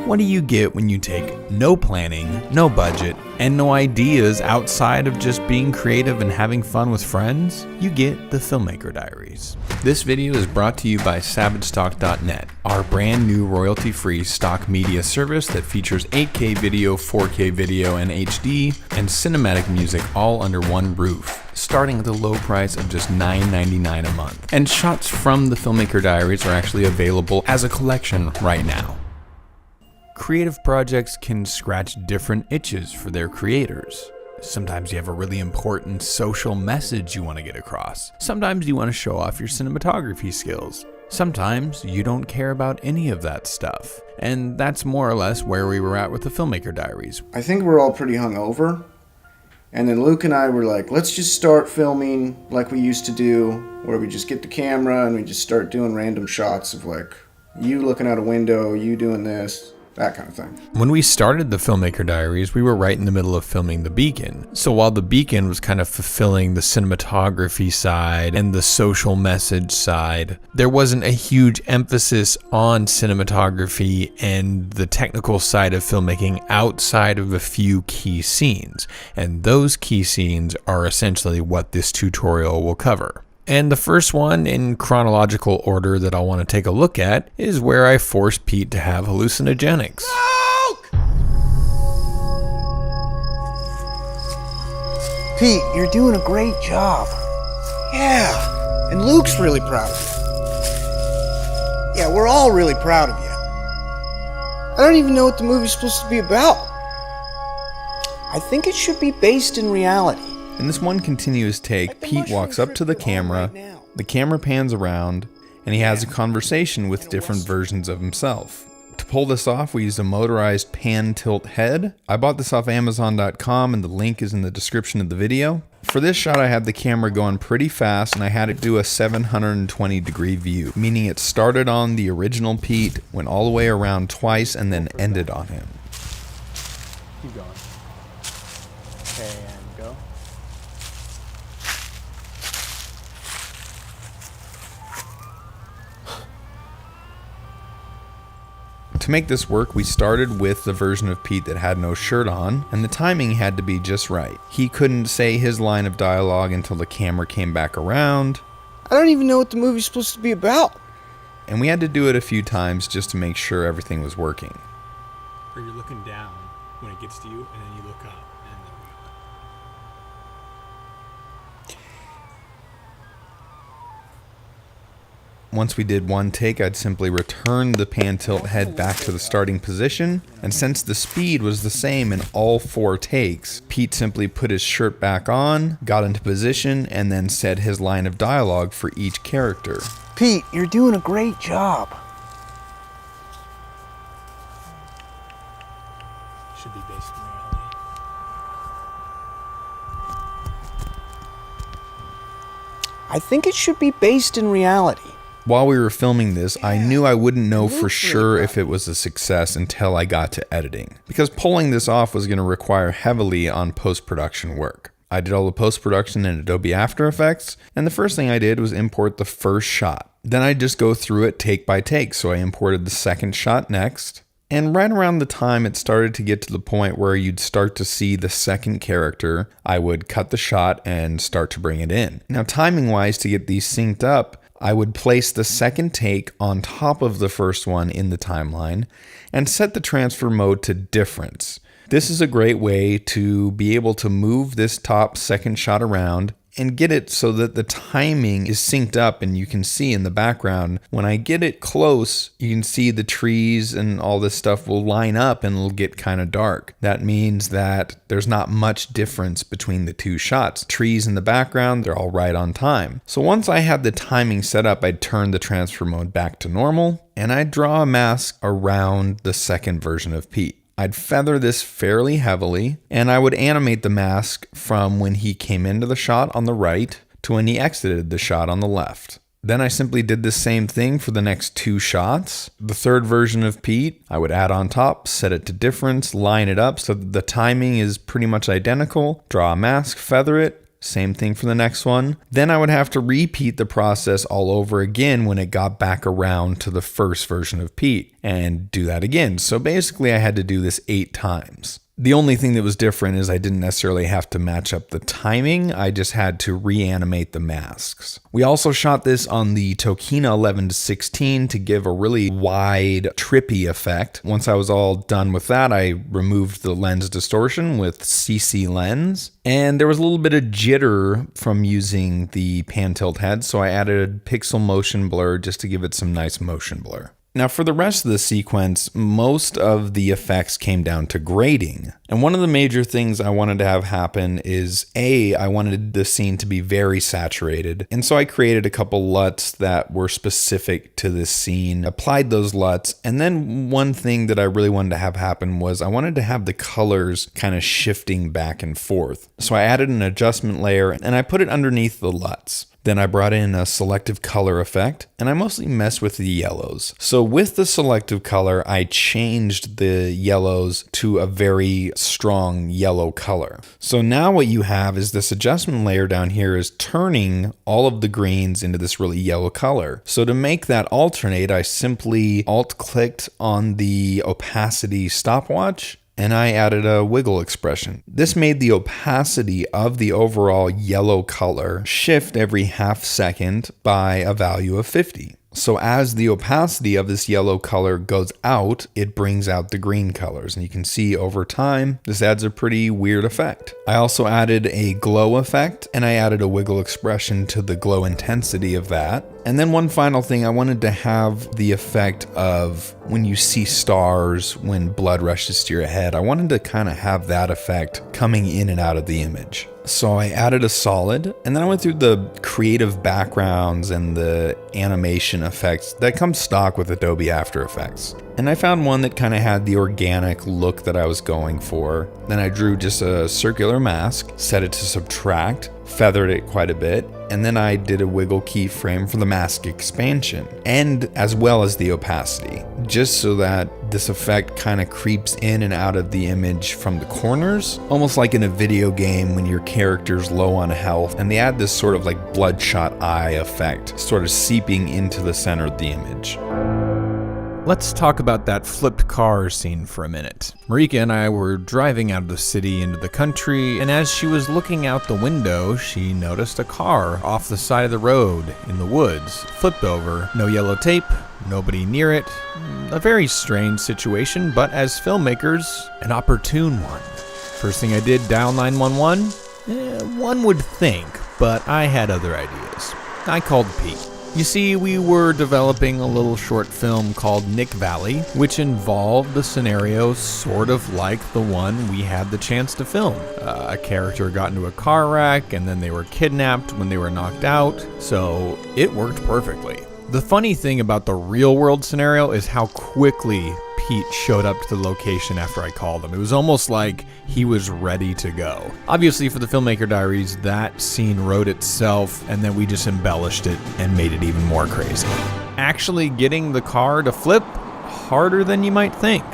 What do you get when you take no planning, no budget, and no ideas outside of just being creative and having fun with friends? You get the Filmmaker Diaries. This video is brought to you by SavageStock.net, our brand new royalty-free stock media service that features 8K video, 4K video, and HD, and cinematic music all under one roof, starting at the low price of just $9.99 a month. And shots from the Filmmaker Diaries are actually available as a collection right now. Creative projects can scratch different itches for their creators. Sometimes you have a really important social message you want to get across. Sometimes you want to show off your cinematography skills. Sometimes you don't care about any of that stuff. And that's more or less where we were at with the Filmmaker Diaries. I think we're all pretty hungover. And then Luke and I were like, let's just start filming like we used to do, where we just get the camera and we just start doing random shots of like you looking out a window, you doing this. That kind of thing. When we started the Filmmaker Diaries, we were right in the middle of filming The Beacon. So while The Beacon was kind of fulfilling the cinematography side and the social message side, there wasn't a huge emphasis on cinematography and the technical side of filmmaking outside of a few key scenes. And those key scenes are essentially what this tutorial will cover. And the first one in chronological order that I want to take a look at is where I forced Pete to have hallucinogenics. Luke! Pete, you're doing a great job. Yeah, and Luke's really proud of you. Yeah, we're all really proud of you. I don't even know what the movie's supposed to be about. I think it should be based in reality. In this one continuous take, Pete walks up to the camera pans around, and he has a conversation with different versions of himself. To pull this off, we used a motorized pan tilt head. I bought this off Amazon.com, and the link is in the description of the video. For this shot, I had the camera going pretty fast, and I had it do a 720 degree view, meaning it started on the original Pete, went all the way around twice, and then ended on him. Keep going. Okay, and go. To make this work, we started with the version of Pete that had no shirt on, and the timing had to be just right. He couldn't say his line of dialogue until the camera came back around. I don't even know what the movie's supposed to be about. And we had to do it a few times just to make sure everything was working. Or you're looking down when it gets to you, and then you look up. Once we did one take, I'd simply return the pan tilt head back to the starting position, and since the speed was the same in all 4 takes, Pete simply put his shirt back on, got into position, and then said his line of dialogue for each character. Pete, you're doing a great job. Should be based in reality. I think it should be based in reality. While we were filming this, I knew I wouldn't know for sure if it was a success until I got to editing, because pulling this off was going to require heavily on post-production work. I did all the post-production in Adobe After Effects, and the first thing I did was import the first shot. Then I'd just go through it take by take, so I imported the second shot next. And right around the time it started to get to the point where you'd start to see the second character, I would cut the shot and start to bring it in. Now, timing-wise, to get these synced up, I would place the second take on top of the first one in the timeline and set the transfer mode to difference. This is a great way to be able to move this top second shot around and get it so that the timing is synced up, and you can see in the background, when I get it close, you can see the trees and all this stuff will line up and it'll get kind of dark. That means that there's not much difference between the 2 shots. Trees in the background, they're all right on time. So once I had the timing set up, I'd turn the transfer mode back to normal, and I'd draw a mask around the second version of Pete. I'd feather this fairly heavily, and I would animate the mask from when he came into the shot on the right to when he exited the shot on the left. Then I simply did the same thing for the next 2 shots. The third version of Pete, I would add on top, set it to difference, line it up so that the timing is pretty much identical, draw a mask, feather it, Same thing for the next one. Then I would have to repeat the process all over again when it got back around to the first version of Pete, and do that again. So basically I had to do this 8 times. The only thing that was different is I didn't necessarily have to match up the timing, I just had to reanimate the masks. We also shot this on the Tokina 11-16 to give a really wide, trippy effect. Once I was all done with that, I removed the lens distortion with CC lens, and there was a little bit of jitter from using the pan tilt head, so I added pixel motion blur just to give it some nice motion blur. Now for the rest of the sequence, most of the effects came down to grading. And one of the major things I wanted to have happen is I wanted the scene to be very saturated. And so I created a couple LUTs that were specific to this scene, applied those LUTs. And then one thing that I really wanted to have happen was I wanted to have the colors kind of shifting back and forth. So I added an adjustment layer and I put it underneath the LUTs. Then I brought in a selective color effect, and I mostly messed with the yellows. So with the selective color, I changed the yellows to a very strong yellow color. So now what you have is this adjustment layer down here is turning all of the greens into this really yellow color. So to make that alternate, I simply alt-clicked on the opacity stopwatch, and I added a wiggle expression. This made the opacity of the overall yellow color shift every half second by a value of 50. So as the opacity of this yellow color goes out, it brings out the green colors. And you can see over time, this adds a pretty weird effect. I also added a glow effect, and I added a wiggle expression to the glow intensity of that. And then one final thing, I wanted to have the effect of when you see stars, when blood rushes to your head, I wanted to kind of have that effect coming in and out of the image. So I added a solid, and then I went through the creative backgrounds and the animation effects that come stock with Adobe After Effects. And I found one that kind of had the organic look that I was going for. Then I drew just a circular mask, set it to subtract, feathered it quite a bit, and then I did a wiggle keyframe for the mask expansion, and as well as the opacity, just so that this effect kind of creeps in and out of the image from the corners, almost like in a video game when your character's low on health, and they add this sort of like bloodshot eye effect, sort of seeping into the center of the image. Let's talk about that flipped car scene for a minute. Marika and I were driving out of the city into the country, and as she was looking out the window, she noticed a car off the side of the road in the woods, flipped over, no yellow tape, nobody near it. A very strange situation, but as filmmakers, an opportune one. First thing I did, dial 911. One would think, but I had other ideas. I called Pete. You see, we were developing a little short film called Nick Valley, which involved a scenario sort of like the one we had the chance to film. A character got into a car wreck, and then they were kidnapped when they were knocked out, so it worked perfectly. The funny thing about the real world scenario is how quickly Pete showed up to the location after I called him. It was almost like he was ready to go. Obviously, for the Filmmaker Diaries, that scene wrote itself, and then we just embellished it and made it even more crazy. Actually getting the car to flip, harder than you might think.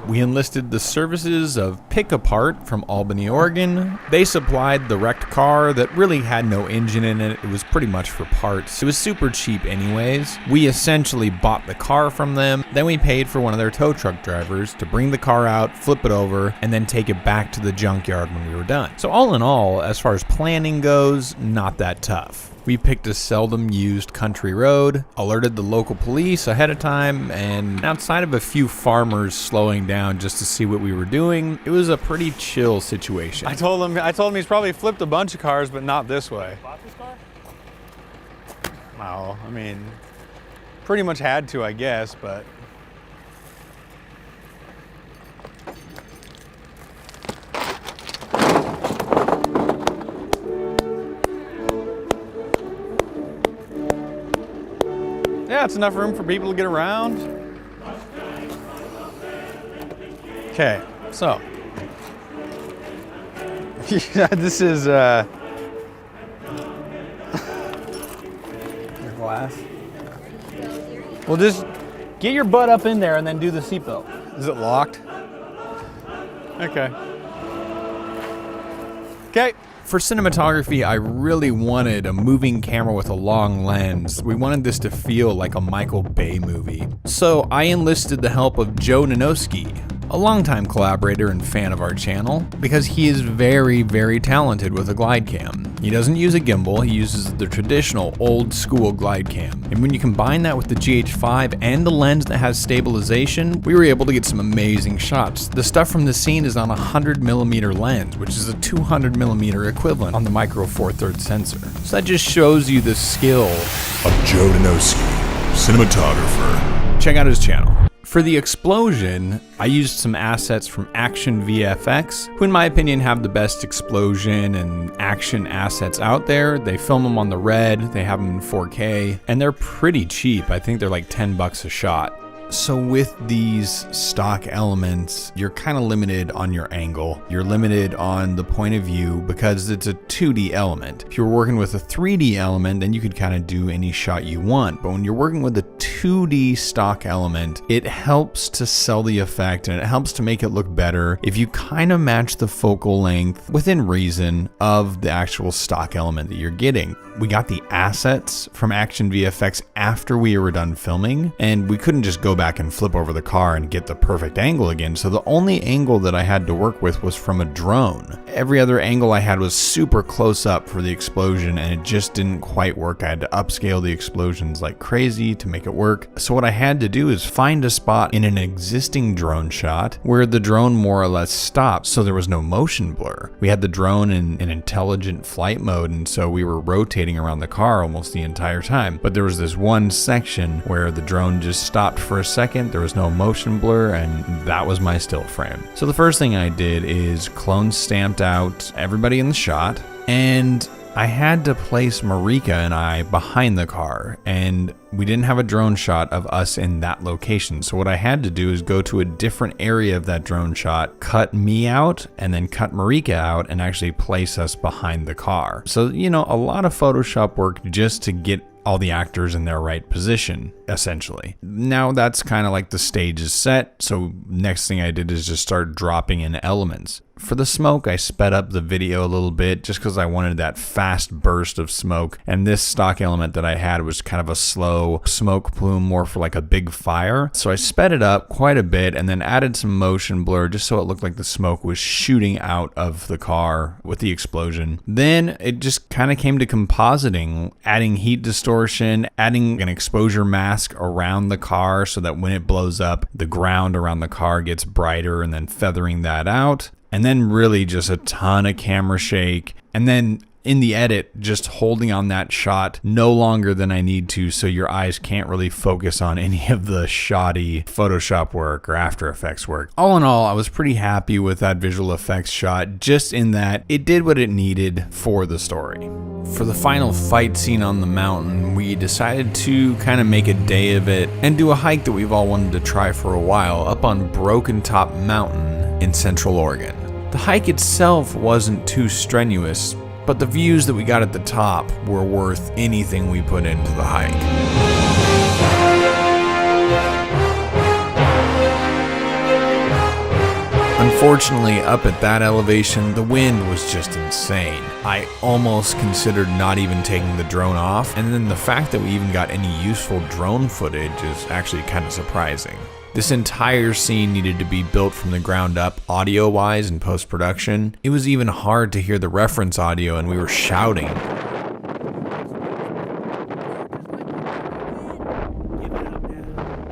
We enlisted the services of Pick Apart from Albany, Oregon. They supplied the wrecked car that really had no engine in it. It was pretty much for parts. It was super cheap anyways. We essentially bought the car from them. Then we paid for one of their tow truck drivers to bring the car out, flip it over, and then take it back to the junkyard when we were done. So all in all, as far as planning goes, not that tough. We picked a seldom used country road, alerted the local police ahead of time, and outside of a few farmers slowing down just to see what we were doing, it was a pretty chill situation. I told him he's probably flipped a bunch of cars, but not this way. Bought this car? No, I mean, pretty much had to, I guess, but. Yeah, it's enough room for people to get around. Okay, so. This is, your glass. Well, just get your butt up in there and then do the seatbelt. Is it locked? Okay. Okay, For cinematography, I really wanted a moving camera with a long lens. We wanted this to feel like a Michael Bay movie. So I enlisted the help of Joe Nanoski, a longtime collaborator and fan of our channel, because he is very, very talented with a glide cam. He doesn't use a gimbal, he uses the traditional old school glide cam. And when you combine that with the GH5 and the lens that has stabilization, we were able to get some amazing shots. The stuff from the scene is on a 100mm lens, which is a 200mm equivalent on the Micro Four Thirds sensor. So that just shows you the skill of Joe Nanoski, cinematographer. Check out his channel. For the explosion, I used some assets from Action VFX, who in my opinion have the best explosion and action assets out there. They film them on the Red, they have them in 4K, and they're pretty cheap. I think they're like $10 a shot. So with these stock elements, you're kind of limited on your angle. You're limited on the point of view because it's a 2D element. If you're working with a 3D element, then you could kind of do any shot you want. But when you're working with a 2D stock element, it helps to sell the effect and it helps to make it look better if you kind of match the focal length within reason of the actual stock element that you're getting. We got the assets from Action VFX after we were done filming, and we couldn't just go back and flip over the car and get the perfect angle again. So the only angle that I had to work with was from a drone. Every other angle I had was super close up for the explosion, and it just didn't quite work. I had to upscale the explosions like crazy to make it work. So what I had to do is find a spot in an existing drone shot where the drone more or less stopped, so there was no motion blur. We had the drone in an intelligent flight mode, and so we were rotating around the car almost the entire time. But there was this one section where the drone just stopped for a second, there was no motion blur, and that was my still frame. So the first thing I did is clone stamped out everybody in the shot, and I had to place Marika and I behind the car, and we didn't have a drone shot of us in that location. So what I had to do is go to a different area of that drone shot, cut me out, and then cut Marika out and actually place us behind the car. So, you know, a lot of Photoshop work just to get all the actors in their right position, essentially. Now that's kind of like the stage is set, so next thing I did is just start dropping in elements. For the smoke, I sped up the video a little bit just because I wanted that fast burst of smoke, and this stock element that I had was kind of a slow smoke plume, more for like a big fire. So I sped it up quite a bit and then added some motion blur just so it looked like the smoke was shooting out of the car with the explosion. Then it just kind of came to compositing, adding heat distortion, adding an exposure mask around the car so that when it blows up, the ground around the car gets brighter, and then feathering that out. And then really just a ton of camera shake. And then in the edit, just holding on that shot no longer than I need to, so your eyes can't really focus on any of the shoddy Photoshop work or After Effects work. All in all, I was pretty happy with that visual effects shot, just in that it did what it needed for the story. For the final fight scene on the mountain, we decided to kind of make a day of it and do a hike that we've all wanted to try for a while up on Broken Top Mountain in Central Oregon. The hike itself wasn't too strenuous, but the views that we got at the top were worth anything we put into the hike. Unfortunately, up at that elevation, the wind was just insane. I almost considered not even taking the drone off, and then the fact that we even got any useful drone footage is actually kind of surprising. This entire scene needed to be built from the ground up, audio-wise and post-production. It was even hard to hear the reference audio, and we were shouting.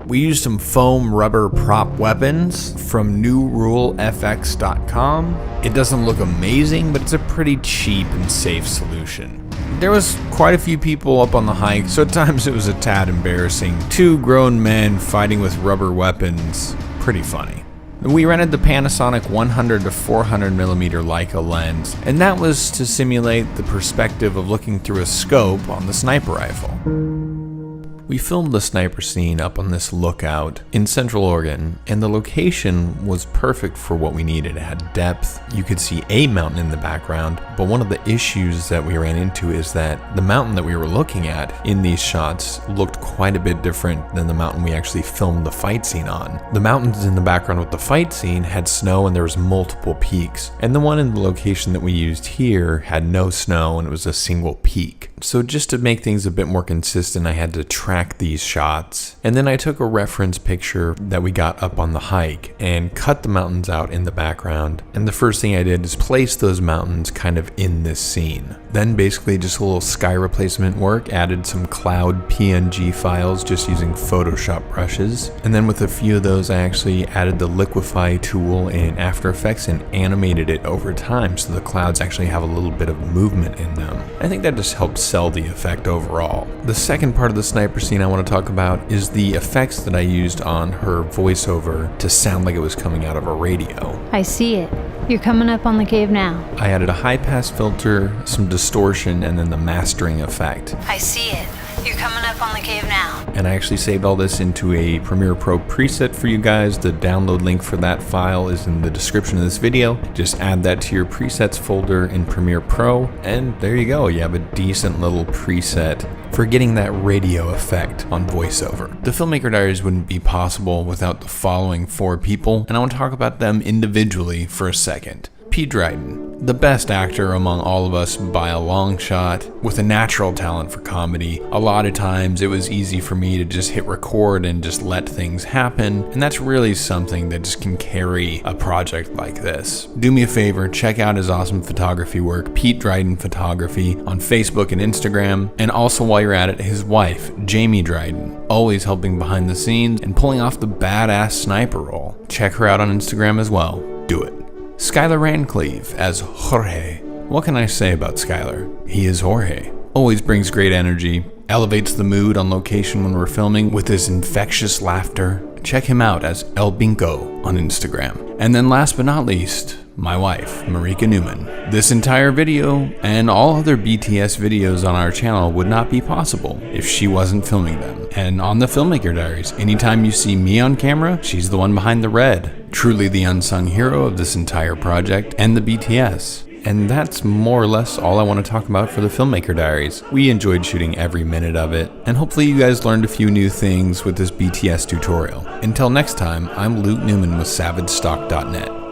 We used some foam rubber prop weapons from newrulefx.com. It doesn't look amazing, but it's a pretty cheap and safe solution. There was quite a few people up on the hike, so at times it was a tad embarrassing. Two grown men fighting with rubber weapons, pretty funny. We rented the Panasonic 100 to 400mm Leica lens, and that was to simulate the perspective of looking through a scope on the sniper rifle. We filmed the sniper scene up on this lookout in Central Oregon, and the location was perfect for what we needed. It had depth, you could see a mountain in the background, but one of the issues that we ran into is that the mountain that we were looking at in these shots looked quite a bit different than the mountain we actually filmed the fight scene on. The mountains in the background with the fight scene had snow and there was multiple peaks, and the one in the location that we used here had no snow and it was a single peak. So just to make things a bit more consistent, I had to track these shots. And then I took a reference picture that we got up on the hike and cut the mountains out in the background. And the first thing I did is place those mountains kind of in this scene. Then basically just a little sky replacement work, added some cloud PNG files just using Photoshop brushes. And then with a few of those, I actually added the liquify tool in After Effects and animated it over time so the clouds actually have a little bit of movement in them. I think that just helps sell the effect overall. The second part of the sniper scene I want to talk about is the effects that I used on her voiceover to sound like it was coming out of a radio. I see it. You're coming up on the cave now. I added a high pass filter, some distortion, and then the mastering effect. I see it. You're coming up on the cave now. And I actually saved all this into a Premiere Pro preset for you guys. The download link for that file is in the description of this video. Just add that to your presets folder in Premiere Pro, and there you go. You have a decent little preset for getting that radio effect on voiceover. The Filmmaker Diaries wouldn't be possible without the following 4 people, and I want to talk about them individually for a second. Pete Dryden, the best actor among all of us by a long shot, with a natural talent for comedy. A lot of times it was easy for me to just hit record and just let things happen, and that's really something that just can carry a project like this. Do me a favor, check out his awesome photography work, Pete Dryden Photography, on Facebook and Instagram, and also while you're at it, his wife, Jamie Dryden, always helping behind the scenes and pulling off the badass sniper role. Check her out on Instagram as well. Do it. Skylar Rancleve as Jorge. What can I say about Skylar? He is Jorge. Always brings great energy, elevates the mood on location when we're filming with his infectious laughter. Check him out as El Binko on Instagram. And then last but not least, my wife, Marika Newman. This entire video and all other BTS videos on our channel would not be possible if she wasn't filming them. And on the Filmmaker Diaries, anytime you see me on camera, she's the one behind the red. Truly the unsung hero of this entire project and the BTS. And that's more or less all I want to talk about for the Filmmaker Diaries. We enjoyed shooting every minute of it, and hopefully you guys learned a few new things with this BTS tutorial. Until next time, I'm Luke Newman with SavageStock.net.